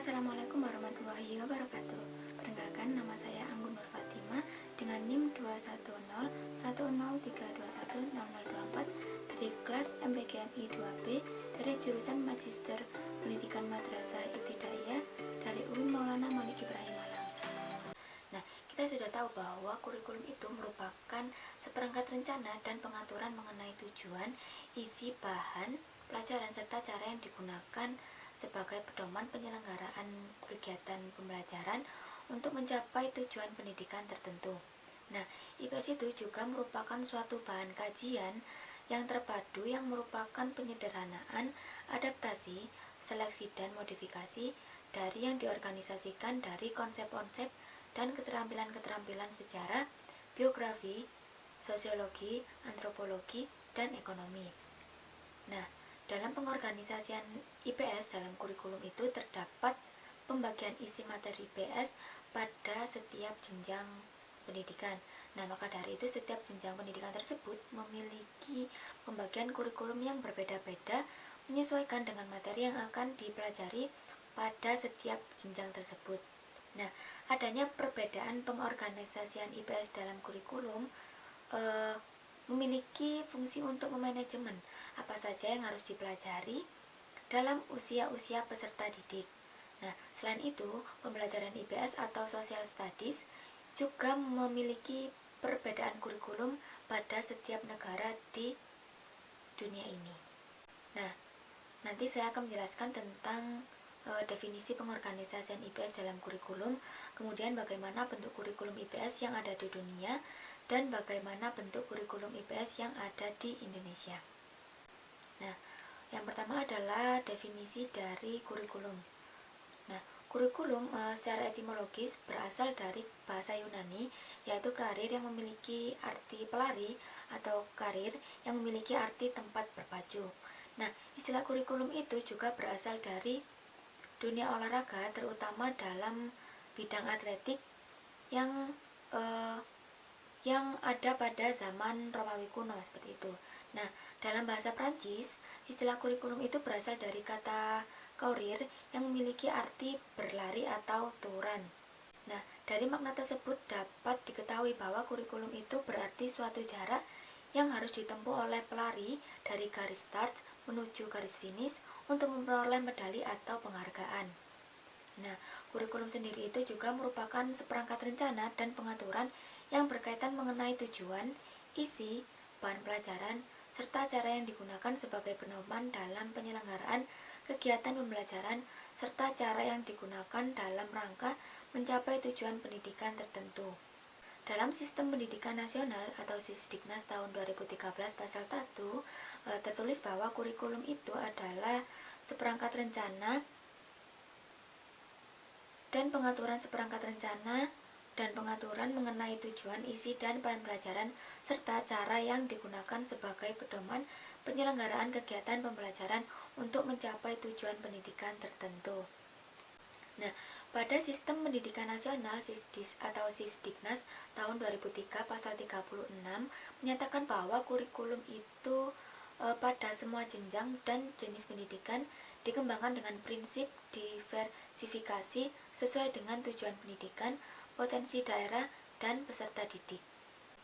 Assalamualaikum warahmatullahi wabarakatuh. Perkenalkan, nama saya Anggun Nur Fatima dengan NIM 21010321024 dari kelas MPGMI 2B dari jurusan Magister Pendidikan Madrasah Ibtidaiyah dari UIN Maulana Malik Ibrahim Malang. Nah, kita sudah tahu bahwa kurikulum itu merupakan seperangkat rencana dan pengaturan mengenai tujuan, isi, bahan, pelajaran, serta cara yang digunakan sebagai pedoman penyelenggaraan kegiatan pembelajaran untuk mencapai tujuan pendidikan tertentu. Nah, IPS itu juga merupakan suatu bahan kajian yang terpadu yang merupakan penyederhanaan, adaptasi, seleksi, dan modifikasi dari yang diorganisasikan dari konsep-konsep dan keterampilan-keterampilan sejarah, biografi, sosiologi, antropologi, dan ekonomi. Nah, dalam pengorganisasian IPS dalam kurikulum itu terdapat pembagian isi materi IPS pada setiap jenjang pendidikan. Nah, maka dari itu setiap jenjang pendidikan tersebut memiliki pembagian kurikulum yang berbeda-beda menyesuaikan dengan materi yang akan dipelajari pada setiap jenjang tersebut. Nah, adanya perbedaan pengorganisasian IPS dalam kurikulum memiliki fungsi untuk memanajemen apa saja yang harus dipelajari dalam usia-usia peserta didik. Nah, selain itu, pembelajaran IPS atau Social Studies juga memiliki perbedaan kurikulum pada setiap negara di dunia ini. Nah, nanti saya akan menjelaskan tentang definisi pengorganisasian IPS dalam kurikulum, kemudian bagaimana bentuk kurikulum IPS yang ada di dunia, dan bagaimana bentuk kurikulum IPS yang ada di Indonesia. Nah, yang pertama adalah definisi dari kurikulum. Nah, kurikulum secara etimologis berasal dari bahasa Yunani, yaitu karir yang memiliki arti pelari atau karir yang memiliki arti tempat berpacu. Nah, istilah kurikulum itu juga berasal dari dunia olahraga, terutama dalam bidang atletik yang ada pada zaman Romawi kuno seperti itu. Nah, dalam bahasa Prancis, istilah kurikulum itu berasal dari kata courir yang memiliki arti berlari atau turan. Nah, dari makna tersebut dapat diketahui bahwa kurikulum itu berarti suatu jarak yang harus ditempuh oleh pelari dari garis start menuju garis finish untuk memperoleh medali atau penghargaan. Nah, kurikulum sendiri itu juga merupakan seperangkat rencana dan pengaturan yang berkaitan mengenai tujuan, isi, bahan pelajaran, serta cara yang digunakan sebagai pedoman dalam penyelenggaraan kegiatan pembelajaran, serta cara yang digunakan dalam rangka mencapai tujuan pendidikan tertentu. Dalam Sistem Pendidikan Nasional atau Sisdiknas tahun 2013 pasal 1 tertulis bahwa kurikulum itu adalah seperangkat rencana dan pengaturan seperangkat rencana dan pengaturan mengenai tujuan, isi, dan bahan pelajaran serta cara yang digunakan sebagai pedoman penyelenggaraan kegiatan pembelajaran untuk mencapai tujuan pendidikan tertentu. Nah, pada Sistem Pendidikan Nasional atau Sisdiknas tahun 2003 pasal 36 menyatakan bahwa kurikulum itu pada semua jenjang dan jenis pendidikan dikembangkan dengan prinsip diversifikasi sesuai dengan tujuan pendidikan, potensi daerah, dan peserta didik.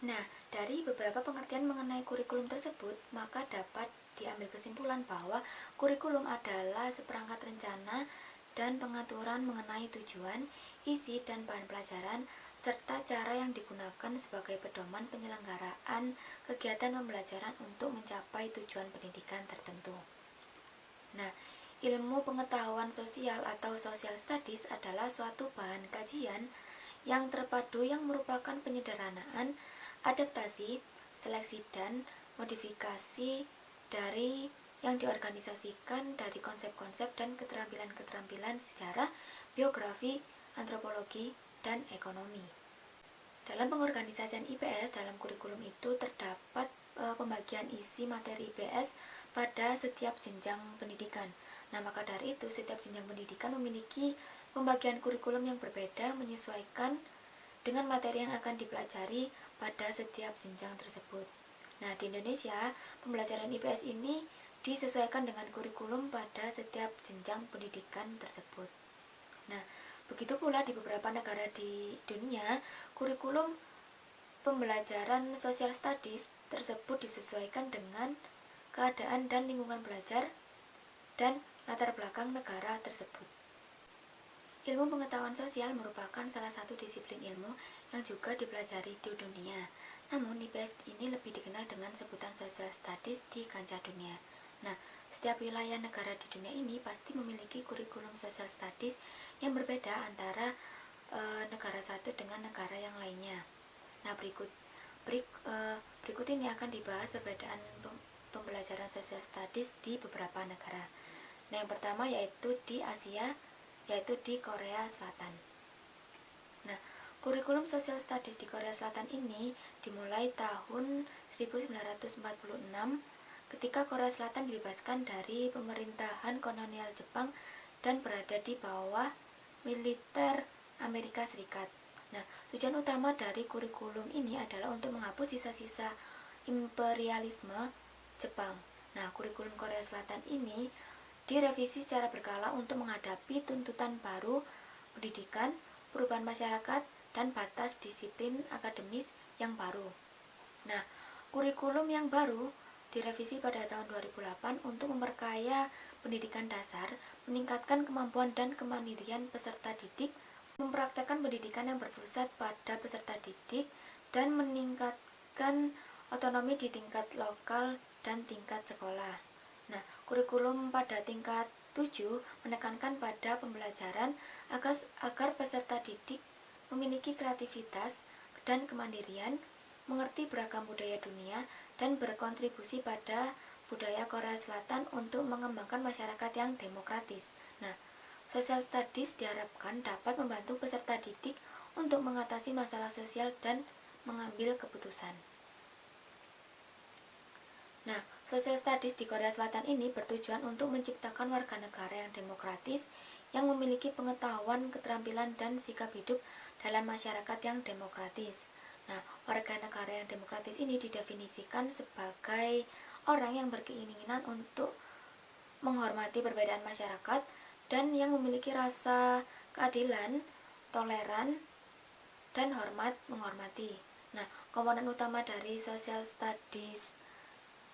Nah, dari beberapa pengertian mengenai kurikulum tersebut, maka dapat diambil kesimpulan bahwa kurikulum adalah seperangkat rencana dan pengaturan mengenai tujuan, isi, dan bahan pelajaran, serta cara yang digunakan sebagai pedoman penyelenggaraan kegiatan pembelajaran untuk mencapai tujuan pendidikan tertentu. Nah, ilmu pengetahuan sosial atau social studies adalah suatu bahan kajian yang terpadu yang merupakan penyederhanaan, adaptasi, seleksi, dan modifikasi dari yang diorganisasikan dari konsep-konsep dan keterampilan-keterampilan sejarah, biografi, antropologi, dan ekonomi. Dalam pengorganisasian IPS dalam kurikulum itu terdapat pembagian isi materi IPS pada setiap jenjang pendidikan. Nah, maka dari itu setiap jenjang pendidikan memiliki pembagian kurikulum yang berbeda menyesuaikan dengan materi yang akan dipelajari pada setiap jenjang tersebut. Nah, di Indonesia, pembelajaran IPS ini disesuaikan dengan kurikulum pada setiap jenjang pendidikan tersebut. Nah, begitu pula di beberapa negara di dunia, kurikulum pembelajaran social studies tersebut disesuaikan dengan keadaan dan lingkungan belajar dan latar belakang negara tersebut. Ilmu pengetahuan sosial merupakan salah satu disiplin ilmu yang juga dipelajari di dunia. Namun, IPS ini lebih dikenal dengan sebutan social studies di kancah dunia. Nah, setiap wilayah negara di dunia ini pasti memiliki kurikulum social studies yang berbeda antara negara satu dengan negara yang lainnya. Nah, berikut ini akan dibahas perbedaan pembelajaran social studies di beberapa negara. Nah, yang pertama yaitu di Asia, yaitu di Korea Selatan. Nah, kurikulum social studies di Korea Selatan ini dimulai tahun 1946 ketika Korea Selatan dibebaskan dari pemerintahan kolonial Jepang dan berada di bawah militer Amerika Serikat. Nah, tujuan utama dari kurikulum ini adalah untuk menghapus sisa-sisa imperialisme Jepang. Nah, kurikulum Korea Selatan ini direvisi secara berkala untuk menghadapi tuntutan baru pendidikan, perubahan masyarakat, dan batas disiplin akademis yang baru. Nah, kurikulum yang baru direvisi pada tahun 2008 untuk memperkaya pendidikan dasar, meningkatkan kemampuan dan kemandirian peserta didik, mempraktekkan pendidikan yang berpusat pada peserta didik, dan meningkatkan otonomi di tingkat lokal dan tingkat sekolah. Nah, kurikulum pada tingkat 7 menekankan pada pembelajaran agar peserta didik memiliki kreativitas dan kemandirian, mengerti beragam budaya dunia, dan berkontribusi pada budaya Korea Selatan untuk mengembangkan masyarakat yang demokratis. Nah, social studies diharapkan dapat membantu peserta didik untuk mengatasi masalah sosial dan mengambil keputusan. Nah, social studies di Korea Selatan ini bertujuan untuk menciptakan warga negara yang demokratis, yang memiliki pengetahuan, keterampilan, dan sikap hidup dalam masyarakat yang demokratis. Nah, warga negara yang demokratis ini didefinisikan sebagai orang yang berkeinginan untuk menghormati perbedaan masyarakat dan yang memiliki rasa keadilan, toleran, dan hormat menghormati. Nah, komponen utama dari social studies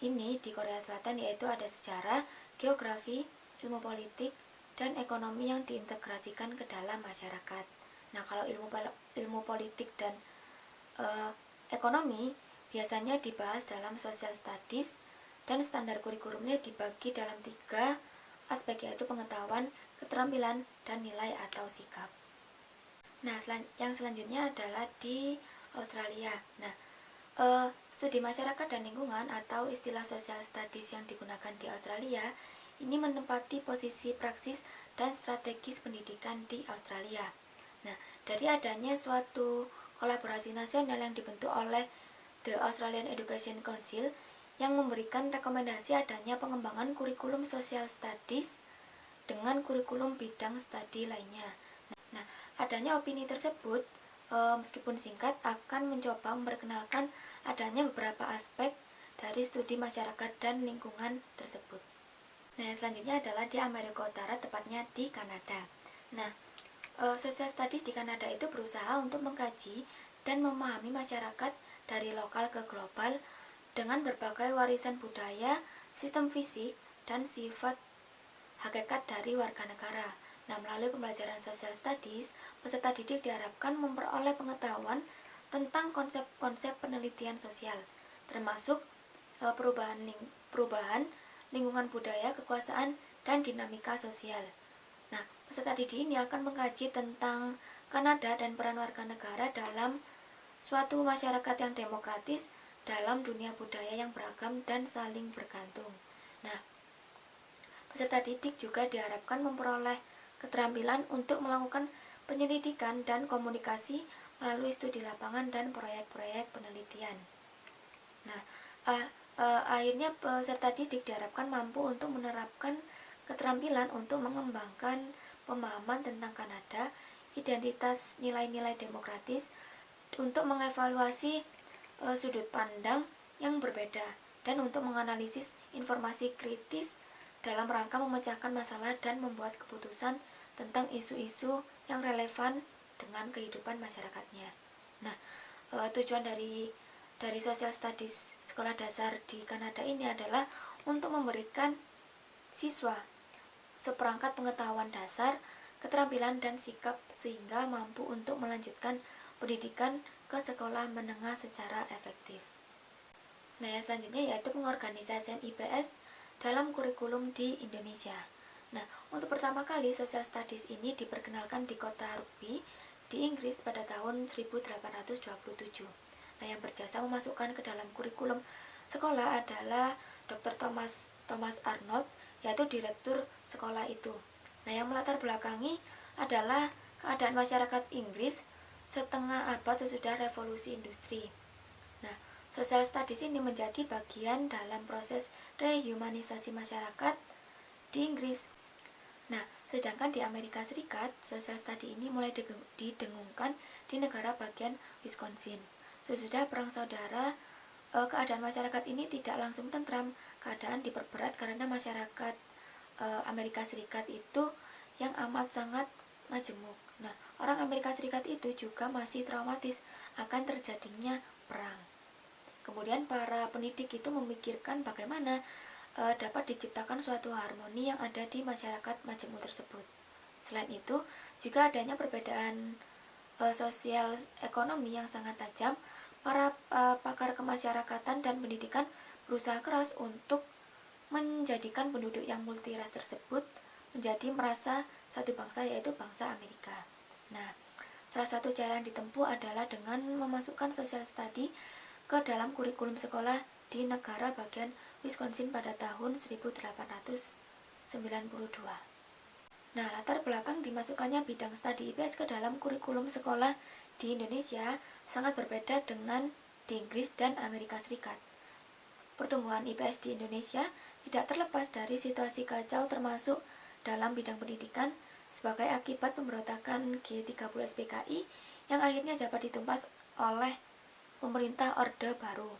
ini di Korea Selatan yaitu ada sejarah, geografi, ilmu politik, dan ekonomi yang diintegrasikan ke dalam masyarakat. Nah, kalau ilmu politik dan ekonomi biasanya dibahas dalam social studies dan standar kurikulumnya dibagi dalam 3 aspek yaitu pengetahuan, keterampilan, dan nilai atau sikap. Nah, yang selanjutnya adalah di Australia. Nah, studi masyarakat dan lingkungan atau istilah social studies yang digunakan di Australia ini menempati posisi praksis dan strategis pendidikan di Australia. Nah, dari adanya suatu kolaborasi nasional yang dibentuk oleh The Australian Education Council yang memberikan rekomendasi adanya pengembangan kurikulum social studies dengan kurikulum bidang studi lainnya. Nah, adanya opini tersebut meskipun singkat akan mencoba memperkenalkan adanya beberapa aspek dari studi masyarakat dan lingkungan tersebut. Nah, yang selanjutnya adalah di Amerika Utara, tepatnya di Kanada. Nah, social studies di Kanada itu berusaha untuk mengkaji dan memahami masyarakat dari lokal ke global dengan berbagai warisan budaya, sistem fisik, dan sifat hakikat dari warga negara. Nah, melalui pembelajaran social studies, peserta didik diharapkan memperoleh pengetahuan tentang konsep-konsep penelitian sosial, termasuk perubahan lingkungan budaya, kekuasaan, dan dinamika sosial. Nah, peserta didik ini akan mengkaji tentang Kanada dan peran warga negara dalam suatu masyarakat yang demokratis dalam dunia budaya yang beragam dan saling bergantung. Nah, peserta didik juga diharapkan memperoleh keterampilan untuk melakukan penyelidikan dan komunikasi melalui studi lapangan dan proyek-proyek penelitian. Nah, akhirnya peserta didik diharapkan mampu untuk menerapkan keterampilan untuk mengembangkan pemahaman tentang Kanada, identitas nilai-nilai demokratis, untuk mengevaluasi sudut pandang yang berbeda, dan untuk menganalisis informasi kritis dalam rangka memecahkan masalah dan membuat keputusan tentang isu-isu yang relevan dengan kehidupan masyarakatnya. Nah, tujuan dari Social Studies sekolah dasar di Kanada ini adalah untuk memberikan siswa seperangkat pengetahuan dasar, keterampilan dan sikap sehingga mampu untuk melanjutkan pendidikan ke sekolah menengah secara efektif. Nah, yang selanjutnya yaitu pengorganisasian IPS dalam kurikulum di Indonesia. Nah, untuk pertama kali Social Studies ini diperkenalkan di kota Rugby di Inggris pada tahun 1827. Nah, yang berjasa memasukkan ke dalam kurikulum sekolah adalah Dr. Thomas Arnold, yaitu direktur sekolah itu. Nah, yang melatar belakangi adalah keadaan masyarakat Inggris setengah abad sesudah revolusi industri. Nah, Social Studies ini menjadi bagian dalam proses rehumanisasi masyarakat di Inggris. Nah, sedangkan di Amerika Serikat, Social Study ini mulai didengungkan di negara bagian Wisconsin. Sesudah Perang Saudara, keadaan masyarakat ini tidak langsung tentram, keadaan diperberat karena masyarakat Amerika Serikat itu yang amat sangat majemuk. Nah, orang Amerika Serikat itu juga masih traumatis akan terjadinya perang. Kemudian para pendidik itu memikirkan bagaimana dapat diciptakan suatu harmoni yang ada di masyarakat majemuk tersebut. Selain itu, juga adanya perbedaan sosial ekonomi yang sangat tajam. Para pakar kemasyarakatan dan pendidikan berusaha keras untuk menjadikan penduduk yang multiras tersebut menjadi merasa satu bangsa, yaitu bangsa Amerika. Nah, salah satu cara yang ditempuh adalah dengan memasukkan social study ke dalam kurikulum sekolah di negara bagian Wisconsin pada tahun 1892. Nah, latar belakang dimasukkannya bidang studi IPS ke dalam kurikulum sekolah di Indonesia sangat berbeda dengan di Inggris dan Amerika Serikat. Pertumbuhan IPS di Indonesia tidak terlepas dari situasi kacau termasuk dalam bidang pendidikan sebagai akibat pemberontakan G30 PKI yang akhirnya dapat ditumpas oleh pemerintah Orde Baru.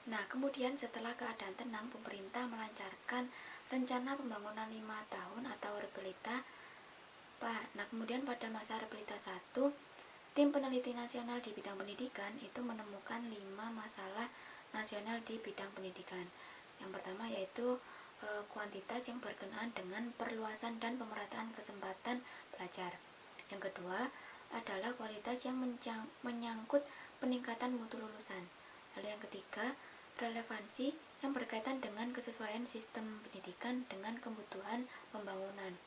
Nah, kemudian setelah keadaan tenang, pemerintah melancarkan rencana pembangunan 5 tahun atau Repelita. Nah, kemudian pada masa Repelita 1, tim peneliti nasional di bidang pendidikan itu menemukan 5 masalah nasional di bidang pendidikan. Yang pertama yaitu kuantitas yang berkenaan dengan perluasan dan pemerataan kesempatan belajar. Yang kedua adalah kualitas yang menyangkut peningkatan mutu lulusan. Lalu yang ketiga, relevansi yang berkaitan dengan kesesuaian sistem pendidikan dengan kebutuhan pembangunan.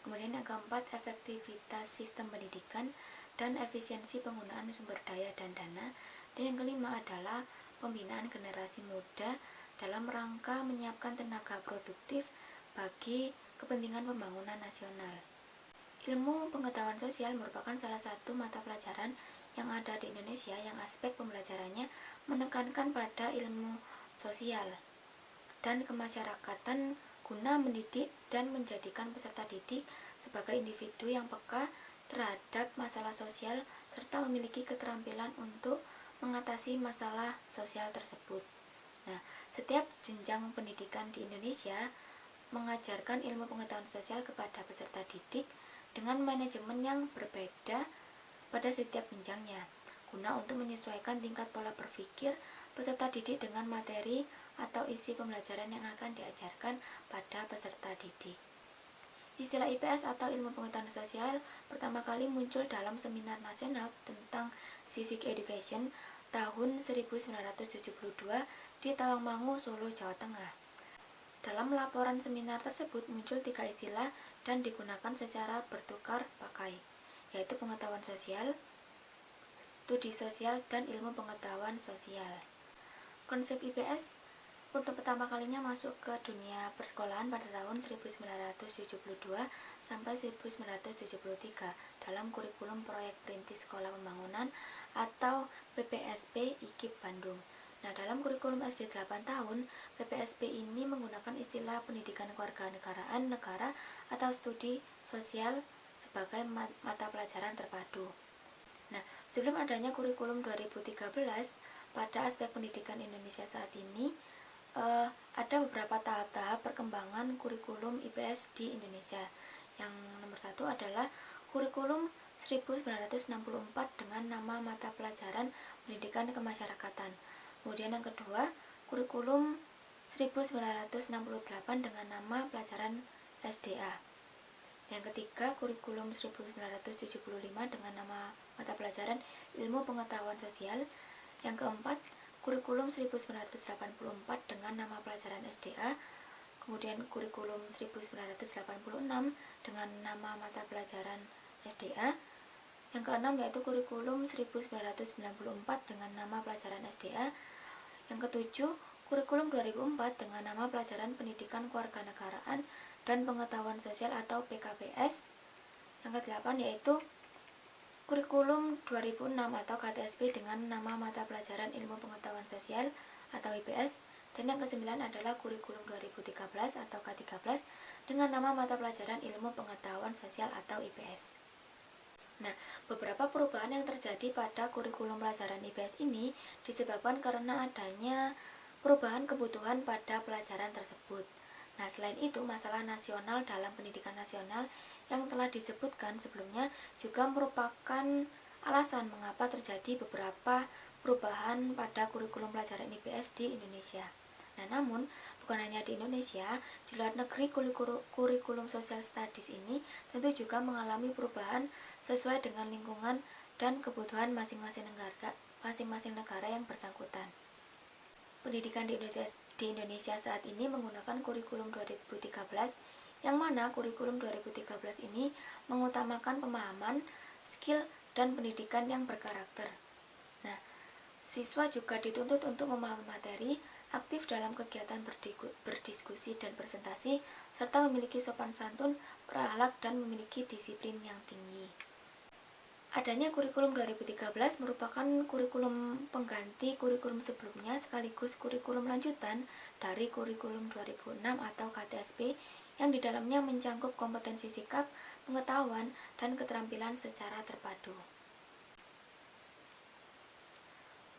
Kemudian yang keempat, efektivitas sistem pendidikan dan efisiensi penggunaan sumber daya dan dana. Dan yang kelima adalah pembinaan generasi muda dalam rangka menyiapkan tenaga produktif bagi kepentingan pembangunan nasional. Ilmu pengetahuan sosial merupakan salah satu mata pelajaran yang ada di Indonesia yang aspek pembelajarannya menekankan pada ilmu sosial dan kemasyarakatan guna mendidik dan menjadikan peserta didik sebagai individu yang peka terhadap masalah sosial serta memiliki keterampilan untuk mengatasi masalah sosial tersebut. Nah, setiap jenjang pendidikan di Indonesia mengajarkan ilmu pengetahuan sosial kepada peserta didik dengan manajemen yang berbeda pada setiap jenjangnya, guna untuk menyesuaikan tingkat pola berpikir peserta didik dengan materi atau isi pembelajaran yang akan diajarkan pada peserta didik. Istilah IPS atau ilmu pengetahuan sosial pertama kali muncul dalam seminar nasional tentang civic education tahun 1972 di Tawangmangu, Solo, Jawa Tengah. Dalam laporan seminar tersebut muncul 3 istilah dan digunakan secara bertukar pakai, yaitu pengetahuan sosial, studi sosial, dan ilmu pengetahuan sosial. Konsep IPS untuk pertama kalinya masuk ke dunia persekolahan pada tahun 1972 sampai 1973 dalam kurikulum proyek perintis sekolah pembangunan atau PPSP IKIP Bandung. Nah, dalam kurikulum SD 8 tahun, PPSP ini menggunakan istilah pendidikan kewarganegaraan negara atau studi sosial sebagai mata pelajaran terpadu. Nah, sebelum adanya kurikulum 2013, pada aspek pendidikan Indonesia saat ini, ada beberapa tahap-tahap perkembangan kurikulum IPS di Indonesia. Yang nomor 1 adalah kurikulum 1964 dengan nama mata pelajaran pendidikan kemasyarakatan. Kemudian yang kedua, kurikulum 1968 dengan nama pelajaran SDA. Yang ketiga, kurikulum 1975 dengan nama mata pelajaran ilmu pengetahuan sosial. Yang keempat, kurikulum 1984 dengan nama pelajaran SDA. Kemudian kurikulum 1986 dengan nama mata pelajaran SDA. Yang keenam yaitu kurikulum 1994 dengan nama pelajaran SDA. Yang ketujuh, kurikulum 2004 dengan nama pelajaran pendidikan kewarganegaraan dan pengetahuan sosial atau PKPS. Yang kedelapan yaitu kurikulum 2006 atau KTSP dengan nama mata pelajaran ilmu pengetahuan sosial atau IPS. Dan yang kesembilan adalah kurikulum 2013 atau K13 dengan nama mata pelajaran ilmu pengetahuan sosial atau IPS. Nah, beberapa perubahan yang terjadi pada kurikulum pelajaran IPS ini disebabkan karena adanya perubahan kebutuhan pada pelajaran tersebut. Nah, selain itu, masalah nasional dalam pendidikan nasional yang telah disebutkan sebelumnya juga merupakan alasan mengapa terjadi beberapa perubahan pada kurikulum pelajaran IPS di Indonesia. Nah, namun bukan hanya di Indonesia, di luar negeri kurikulum social studies ini tentu juga mengalami perubahan sesuai dengan lingkungan dan kebutuhan masing-masing negara yang bersangkutan. Pendidikan di Indonesia saat ini menggunakan kurikulum 2013, yang mana kurikulum 2013 ini mengutamakan pemahaman, skill, dan pendidikan yang berkarakter. Nah, siswa juga dituntut untuk memahami materi, aktif dalam kegiatan berdiskusi dan presentasi, serta memiliki sopan santun, berakhlak, dan memiliki disiplin yang tinggi. Adanya kurikulum 2013 merupakan kurikulum pengganti kurikulum sebelumnya sekaligus kurikulum lanjutan dari kurikulum 2006 atau KTSP yang di dalamnya mencangkup kompetensi sikap, pengetahuan, dan keterampilan secara terpadu.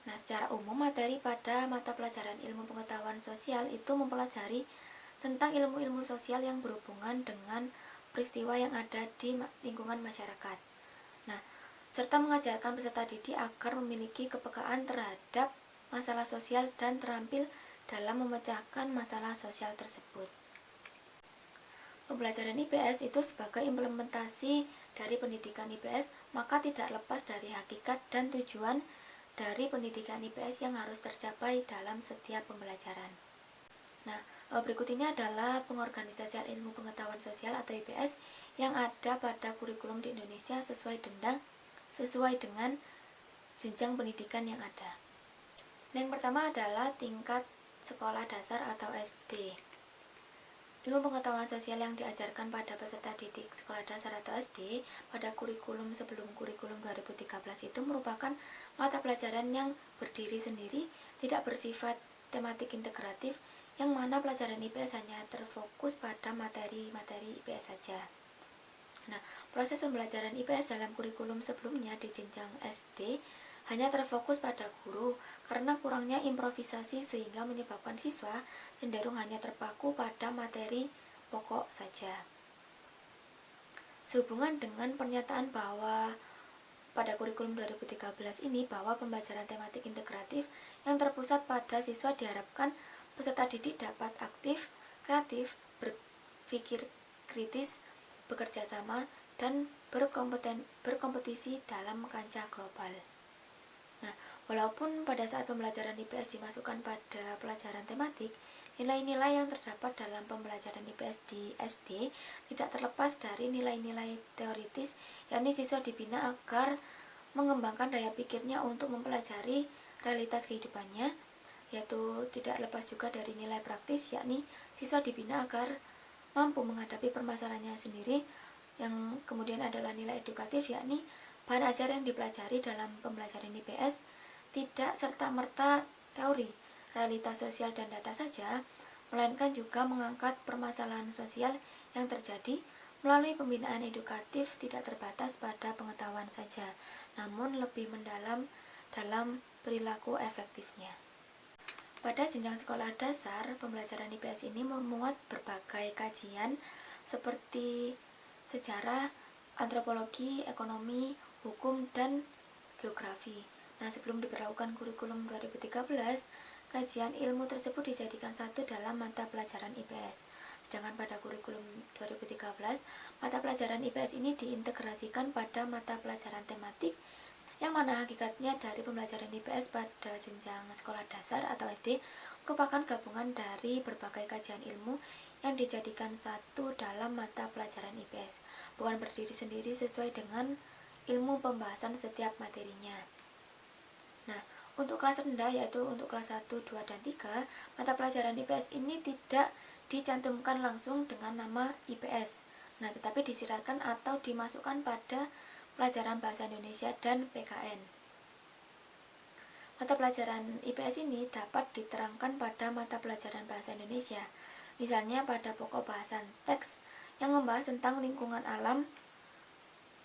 Nah, secara umum materi pada mata pelajaran ilmu pengetahuan sosial itu mempelajari tentang ilmu-ilmu sosial yang berhubungan dengan peristiwa yang ada di lingkungan masyarakat. Nah, serta mengajarkan peserta didik agar memiliki kepekaan terhadap masalah sosial dan terampil dalam memecahkan masalah sosial tersebut. Pembelajaran IPS itu sebagai implementasi dari pendidikan IPS, maka tidak lepas dari hakikat dan tujuan dari pendidikan IPS yang harus tercapai dalam setiap pembelajaran. Nah, berikut ini adalah pengorganisasian ilmu pengetahuan sosial atau IPS yang ada pada kurikulum di Indonesia sesuai dengan jenjang pendidikan yang ada. Yang pertama adalah tingkat sekolah dasar atau SD. Ilmu pengetahuan sosial yang diajarkan pada peserta didik sekolah dasar atau SD pada kurikulum sebelum kurikulum 2013 itu merupakan mata pelajaran yang berdiri sendiri, tidak bersifat tematik integratif, yang mana pelajaran IPS hanya terfokus pada materi-materi IPS saja. Nah, proses pembelajaran IPS dalam kurikulum sebelumnya di jenjang SD hanya terfokus pada guru karena kurangnya improvisasi sehingga menyebabkan siswa cenderung hanya terpaku pada materi pokok saja. Sehubungan dengan pernyataan bahwa pada kurikulum 2013 ini bahwa pembelajaran tematik integratif yang terpusat pada siswa diharapkan peserta didik dapat aktif, kreatif, berpikir kritis, bekerja sama, dan berkompetisi dalam kancah global. Nah, walaupun pada saat pembelajaran IPS dimasukkan pada pelajaran tematik, nilai-nilai yang terdapat dalam pembelajaran IPS di SD tidak terlepas dari nilai-nilai teoritis, yakni siswa dibina agar mengembangkan daya pikirnya untuk mempelajari realitas kehidupannya, yaitu tidak lepas juga dari nilai praktis, yakni siswa dibina agar mampu menghadapi permasalahannya sendiri, yang kemudian adalah nilai edukatif, yakni bahan ajar yang dipelajari dalam pembelajaran IPS tidak serta-merta teori, realitas sosial dan data saja, melainkan juga mengangkat permasalahan sosial yang terjadi melalui pembinaan edukatif tidak terbatas pada pengetahuan saja, namun lebih mendalam dalam perilaku efektifnya. Pada jenjang sekolah dasar, pembelajaran IPS ini memuat berbagai kajian seperti sejarah, antropologi, ekonomi, hukum, dan geografi. Nah, sebelum diberlakukan kurikulum 2013, kajian ilmu tersebut dijadikan satu dalam mata pelajaran IPS. Sedangkan pada kurikulum 2013, mata pelajaran IPS ini diintegrasikan pada mata pelajaran tematik yang mana hakikatnya dari pembelajaran IPS pada jenjang sekolah dasar atau SD merupakan gabungan dari berbagai kajian ilmu yang dijadikan satu dalam mata pelajaran IPS, bukan berdiri sendiri sesuai dengan ilmu pembahasan setiap materinya. Nah, untuk kelas rendah yaitu untuk kelas 1, 2, dan 3, mata pelajaran IPS ini tidak dicantumkan langsung dengan nama IPS. Nah, tetapi disyaratkan atau dimasukkan pada pelajaran bahasa Indonesia dan PKN. Mata pelajaran IPS ini dapat diterangkan pada mata pelajaran bahasa Indonesia, misalnya pada pokok bahasan teks yang membahas tentang lingkungan alam,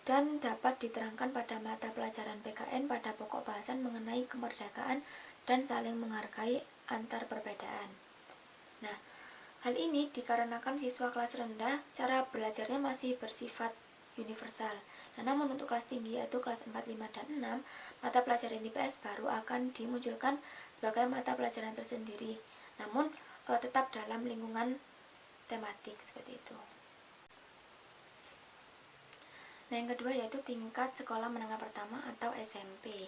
dan dapat diterangkan pada mata pelajaran PKN pada pokok bahasan mengenai kemerdekaan dan saling menghargai antar perbedaan. Nah, hal ini dikarenakan siswa kelas rendah cara belajarnya masih bersifat universal. Nah, namun untuk kelas tinggi yaitu kelas 4, 5, dan 6, mata pelajaran IPS baru akan dimunculkan sebagai mata pelajaran tersendiri, namun tetap dalam lingkungan tematik seperti itu. Nah, yang kedua yaitu tingkat sekolah menengah pertama atau SMP.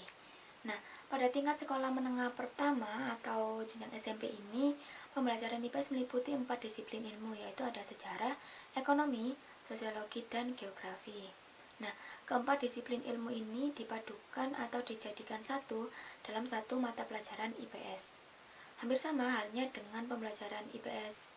Nah, pada tingkat sekolah menengah pertama atau jenjang SMP ini, pembelajaran IPS meliputi 4 disiplin ilmu, yaitu ada sejarah, ekonomi, sosiologi, dan geografi. Nah, keempat disiplin ilmu ini dipadukan atau dijadikan satu dalam satu mata pelajaran IPS. Hampir sama halnya dengan pembelajaran IPS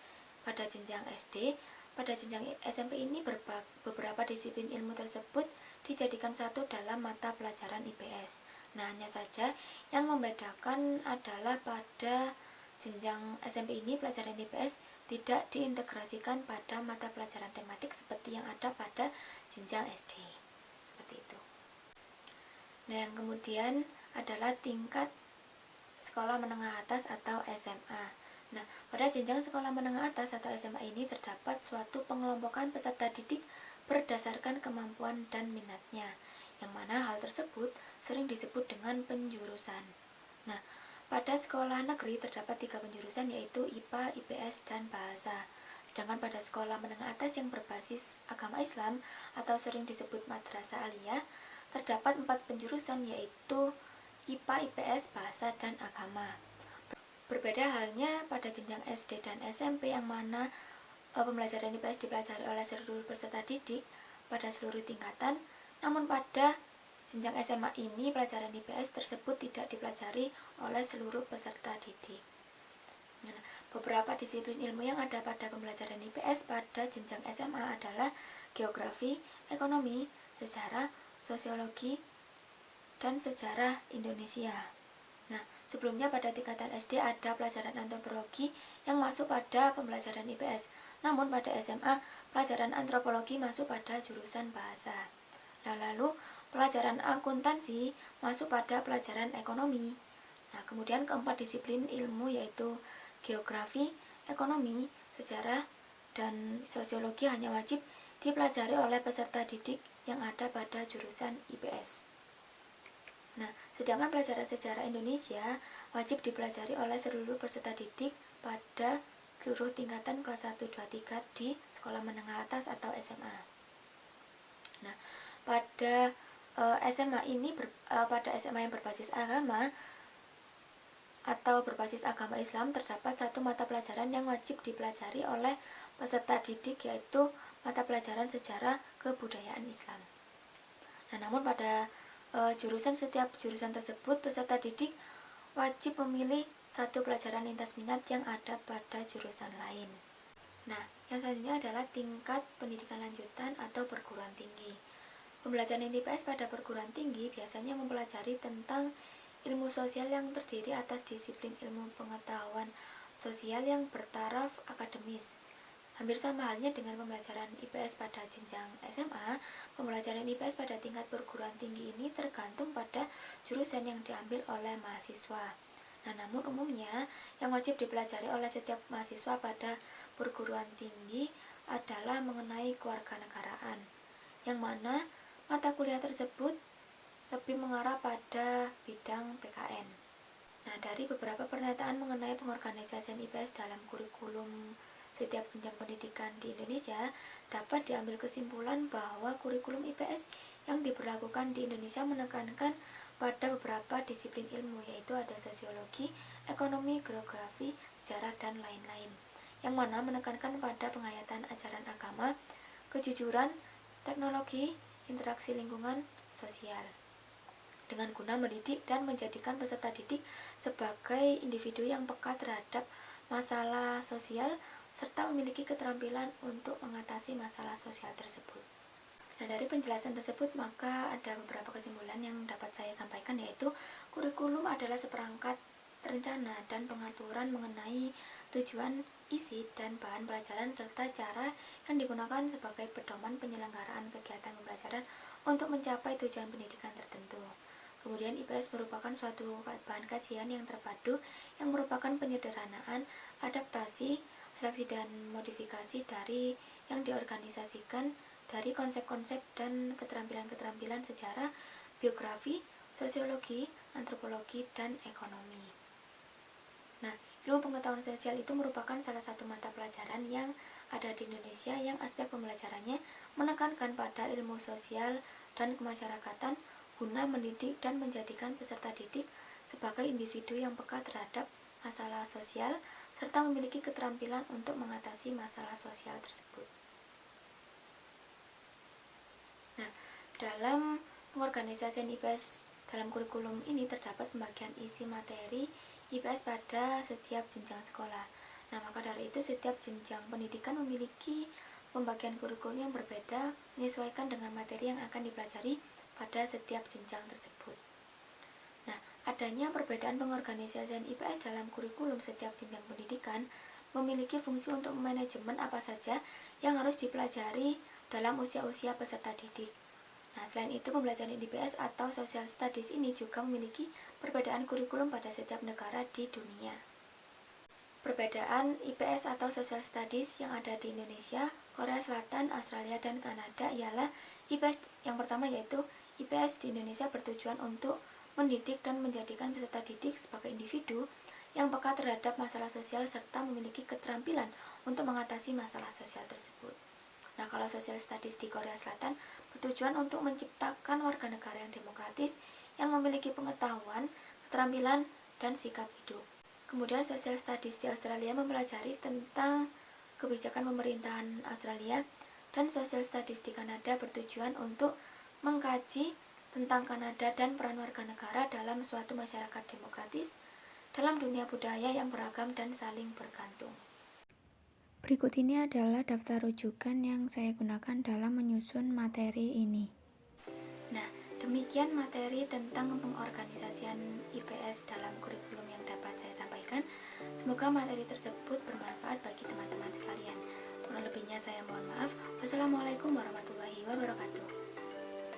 pada jenjang SD. Pada jenjang SMP ini beberapa disiplin ilmu tersebut dijadikan satu dalam mata pelajaran IPS. Nah, hanya saja yang membedakan adalah pada jenjang SMP ini pelajaran IPS tidak diintegrasikan pada mata pelajaran tematik seperti yang ada pada jenjang SD. Seperti itu. Nah, yang kemudian adalah tingkat sekolah menengah atas atau SMA. Nah, pada jenjang sekolah menengah atas atau SMA ini terdapat suatu pengelompokan peserta didik berdasarkan kemampuan dan minatnya, yang mana hal tersebut sering disebut dengan penjurusan. Nah, pada sekolah negeri terdapat 3 penjurusan yaitu IPA, IPS, dan Bahasa. Sedangkan pada sekolah menengah atas yang berbasis agama Islam atau sering disebut madrasah aliyah, terdapat 4 penjurusan yaitu IPA, IPS, Bahasa, dan Agama. Berbeda halnya pada jenjang SD dan SMP yang mana pembelajaran IPS dipelajari oleh seluruh peserta didik pada seluruh tingkatan, namun pada jenjang SMA ini pelajaran IPS tersebut tidak dipelajari oleh seluruh peserta didik. Nah, beberapa disiplin ilmu yang ada pada pembelajaran IPS pada jenjang SMA adalah geografi, ekonomi, sejarah, sosiologi, dan sejarah Indonesia. Nah, sebelumnya pada tingkatan SD ada pelajaran antropologi yang masuk pada pembelajaran IPS. Namun pada SMA, pelajaran antropologi masuk pada jurusan bahasa. Nah, lalu pelajaran akuntansi masuk pada pelajaran ekonomi. Nah, kemudian keempat disiplin ilmu yaitu geografi, ekonomi, sejarah, dan sosiologi hanya wajib dipelajari oleh peserta didik yang ada pada jurusan IPS. Nah, sedangkan pelajaran sejarah Indonesia wajib dipelajari oleh seluruh peserta didik pada seluruh tingkatan kelas 1, 2, 3 di sekolah menengah atas atau SMA. Nah, pada SMA ini pada SMA yang berbasis agama atau berbasis agama Islam terdapat satu mata pelajaran yang wajib dipelajari oleh peserta didik yaitu mata pelajaran sejarah kebudayaan Islam. Nah, namun pada setiap jurusan tersebut peserta didik wajib memilih satu pelajaran lintas minat yang ada pada jurusan lain. Nah, yang selanjutnya adalah tingkat pendidikan lanjutan atau perguruan tinggi. Pembelajaran IPS pada perguruan tinggi biasanya mempelajari tentang ilmu sosial yang terdiri atas disiplin ilmu pengetahuan sosial yang bertaraf akademis. Hampir sama halnya dengan pembelajaran IPS pada jenjang SMA, pembelajaran IPS pada tingkat perguruan tinggi ini tergantung pada jurusan yang diambil oleh mahasiswa. Nah, namun umumnya yang wajib dipelajari oleh setiap mahasiswa pada perguruan tinggi adalah mengenai kewarganegaraan, yang mana mata kuliah tersebut lebih mengarah pada bidang PKN. Nah, dari beberapa pernyataan mengenai pengorganisasian IPS dalam kurikulum setiap jenjang pendidikan di Indonesia, dapat diambil kesimpulan bahwa kurikulum IPS yang diberlakukan di Indonesia menekankan pada beberapa disiplin ilmu, yaitu ada sosiologi, ekonomi, geografi, sejarah, dan lain-lain, yang mana menekankan pada penghayatan ajaran agama, kejujuran, teknologi, interaksi lingkungan, sosial, dengan guna mendidik dan menjadikan peserta didik sebagai individu yang peka terhadap masalah sosial serta memiliki keterampilan untuk mengatasi masalah sosial tersebut. Nah, dari penjelasan tersebut maka ada beberapa kesimpulan yang dapat saya sampaikan, yaitu kurikulum adalah seperangkat rencana dan pengaturan mengenai tujuan, isi, dan bahan pelajaran serta cara yang digunakan sebagai pedoman penyelenggaraan kegiatan pembelajaran untuk mencapai tujuan pendidikan tertentu. Kemudian IPS merupakan suatu bahan kajian yang terpadu yang merupakan penyederhanaan, adaptasi, seleksi dan modifikasi dari yang diorganisasikan dari konsep-konsep dan keterampilan-keterampilan sejarah, biografi, sosiologi, antropologi, dan ekonomi. Nah, ilmu pengetahuan sosial itu merupakan salah satu mata pelajaran yang ada di Indonesia yang aspek pembelajarannya menekankan pada ilmu sosial dan kemasyarakatan guna mendidik dan menjadikan peserta didik sebagai individu yang peka terhadap masalah sosial serta memiliki keterampilan untuk mengatasi masalah sosial tersebut. Nah, dalam pengorganisasian IPS dalam kurikulum ini terdapat pembagian isi materi IPS pada setiap jenjang sekolah. Nah, maka dari itu setiap jenjang pendidikan memiliki pembagian kurikulum yang berbeda menyesuaikan dengan materi yang akan dipelajari pada setiap jenjang tersebut. Nah, adanya perbedaan pengorganisasian IPS dalam kurikulum setiap jenjang pendidikan memiliki fungsi untuk manajemen apa saja yang harus dipelajari dalam usia-usia peserta didik. Nah, selain itu pembelajaran IPS atau Social Studies ini juga memiliki perbedaan kurikulum pada setiap negara di dunia. Perbedaan IPS atau Social Studies yang ada di Indonesia, Korea Selatan, Australia, dan Kanada ialah IPS yang pertama, yaitu IPS di Indonesia bertujuan untuk mendidik dan menjadikan peserta didik sebagai individu yang peka terhadap masalah sosial serta memiliki keterampilan untuk mengatasi masalah sosial tersebut. Nah, kalau Social Studies di Korea Selatan bertujuan untuk menciptakan warga negara yang demokratis yang memiliki pengetahuan, keterampilan, dan sikap hidup. Kemudian Social Studies di Australia mempelajari tentang kebijakan pemerintahan Australia, dan Social Studies di Kanada bertujuan untuk mengkaji tentang Kanada dan peran warga negara dalam suatu masyarakat demokratis dalam dunia budaya yang beragam dan saling bergantung. Berikut ini adalah daftar rujukan yang saya gunakan dalam menyusun materi ini. Nah, demikian materi tentang pengorganisasian IPS dalam kurikulum yang dapat saya sampaikan. Semoga materi tersebut bermanfaat bagi teman-teman sekalian. Kurang lebihnya saya mohon maaf. Wassalamualaikum warahmatullahi wabarakatuh.